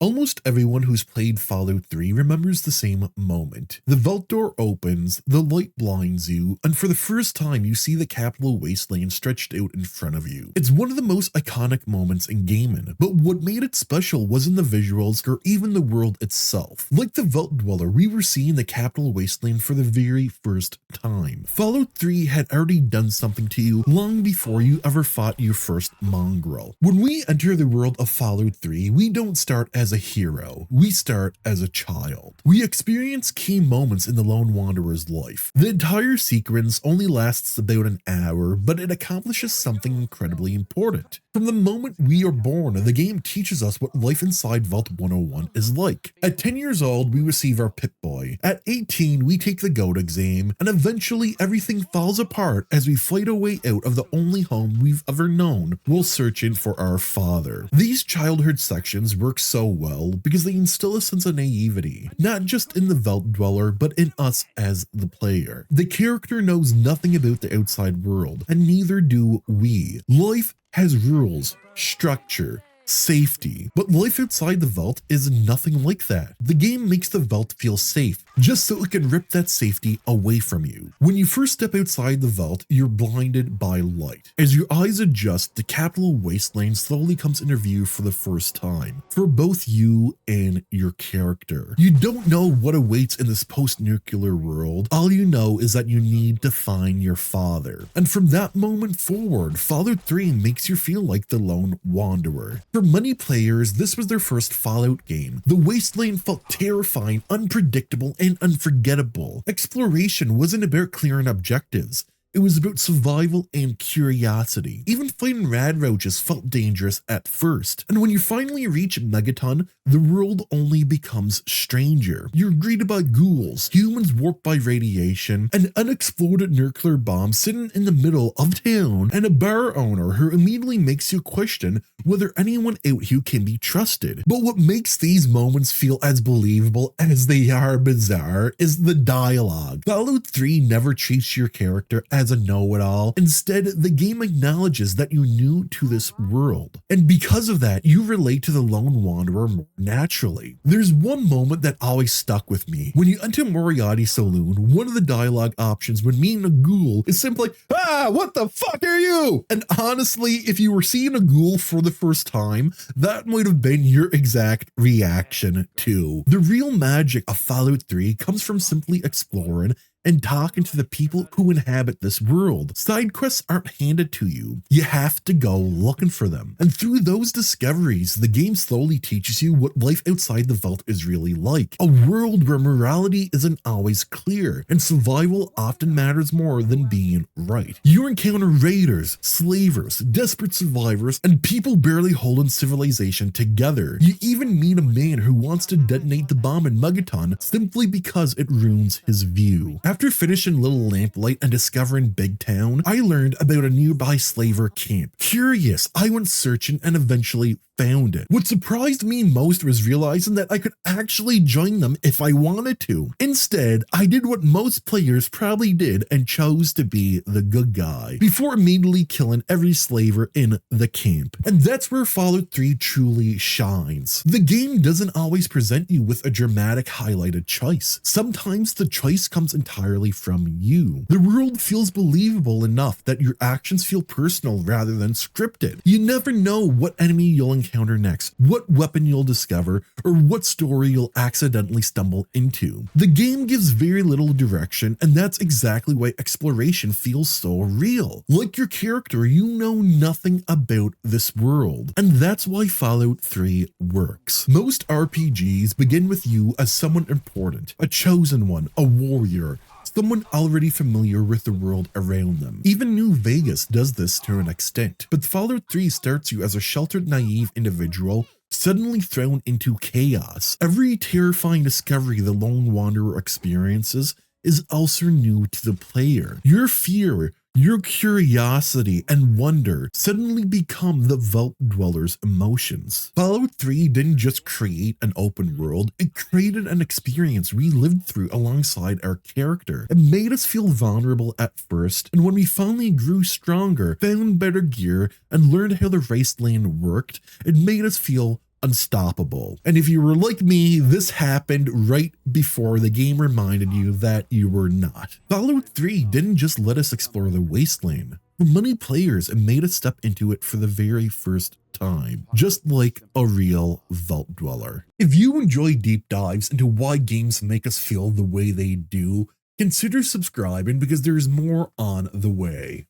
Almost everyone who's played Fallout 3 remembers the same moment. The vault door opens, the light blinds you, and for the first time you see the capital Wasteland stretched out in front of you. It's one of the most iconic moments in gaming, but what made it special wasn't the visuals or even the world itself. Like the Vault Dweller, we were seeing the capital Wasteland for the very first time. Fallout 3 had already done something to you long before you ever fought your first mongrel. When we enter the world of Fallout 3, we don't start as a hero, we start as a child. We experience key moments in the Lone Wanderer's life. The entire sequence only lasts about an hour, but it accomplishes something incredibly important. From the moment we are born, the game teaches us what life inside Vault 101 is like. At 10 years old, we receive our Pip-Boy. At 18, we take the GOAT exam, and eventually everything falls apart as we fight our way out of the only home we've ever known while searching for our father. These childhood sections work so well because they instill a sense of naivety, not just in the Vault Dweller, but in us as the player. The character knows nothing about the outside world, and neither do we. Life has rules, structure, safety, but life outside the vault is nothing like that. The game makes the vault feel safe, just so it can rip that safety away from you. When you first step outside the vault, you're blinded by light. As your eyes adjust, the capital Wasteland slowly comes into view for the first time, for both you and your character. You don't know what awaits in this post-nuclear world. All you know is that you need to find your father. And from that moment forward, Fallout 3 makes you feel like the lone wanderer. For many players, this was their first Fallout game. The Wasteland felt terrifying, unpredictable, and unforgettable. Exploration wasn't about clearing objectives. It was about survival and curiosity. Even fighting rad roaches felt dangerous at first. And when you finally reach Megaton, the world only becomes stranger. You're greeted by ghouls, humans warped by radiation, an unexploded nuclear bomb sitting in the middle of town, and a bar owner who immediately makes you question whether anyone out here can be trusted. But what makes these moments feel as believable as they are bizarre is the dialogue. Fallout 3 never treats your character as a know-it-all. Instead, the game acknowledges that you're new to this world. And because of that, you relate to the Lone Wanderer more naturally. There's one moment that always stuck with me. When you enter Moriarty's saloon, one of the dialogue options when meeting a ghoul is simply, "Ah, what the fuck are you?" And honestly, if you were seeing a ghoul for the first time, that might have been your exact reaction too. The real magic of Fallout 3 comes from simply exploring and talking to the people who inhabit this world. Side quests aren't handed to you. You have to go looking for them. And through those discoveries, the game slowly teaches you what life outside the vault is really like. A world where morality isn't always clear, and survival often matters more than being right. You encounter raiders, slavers, desperate survivors, and people barely holding civilization together. You even meet a man who wants to detonate the bomb in Megaton simply because it ruins his view. After finishing Little Lamplight and discovering Big Town, I learned about a nearby slaver camp. Curious, I went searching and eventually found it. What surprised me most was realizing that I could actually join them if I wanted to. Instead, I did what most players probably did and chose to be the good guy, before immediately killing every slaver in the camp. And that's where Fallout 3 truly shines. The game doesn't always present you with a dramatic highlighted choice. Sometimes the choice comes entirely from you. The world feels believable enough that your actions feel personal rather than scripted. You never know what enemy you'll encounter next, what weapon you'll discover, or what story you'll accidentally stumble into. The game gives very little direction, and that's exactly why exploration feels so real. Like your character, you know nothing about this world, and that's why Fallout 3 works. Most RPGs begin with you as someone important, a chosen one, a warrior, someone already familiar with the world around them. Even New Vegas does this to an extent, but Fallout 3 starts you as a sheltered, naive individual suddenly thrown into chaos. Every terrifying discovery the Lone Wanderer experiences is also new to the player. Your fear, your curiosity and wonder suddenly become the Vault Dweller's emotions. Fallout 3 didn't just create an open world, it created an experience we lived through alongside our character. It made us feel vulnerable at first, and when we finally grew stronger, found better gear, and learned how the Wasteland worked, it made us feel unstoppable. And if you were like me, this happened right before the game reminded you that you were not. Fallout 3 didn't just let us explore the Wasteland. For many players, it made us step into it for the very first time, just like a real vault dweller. If you enjoy deep dives into why games make us feel the way they do, consider subscribing because there is more on the way.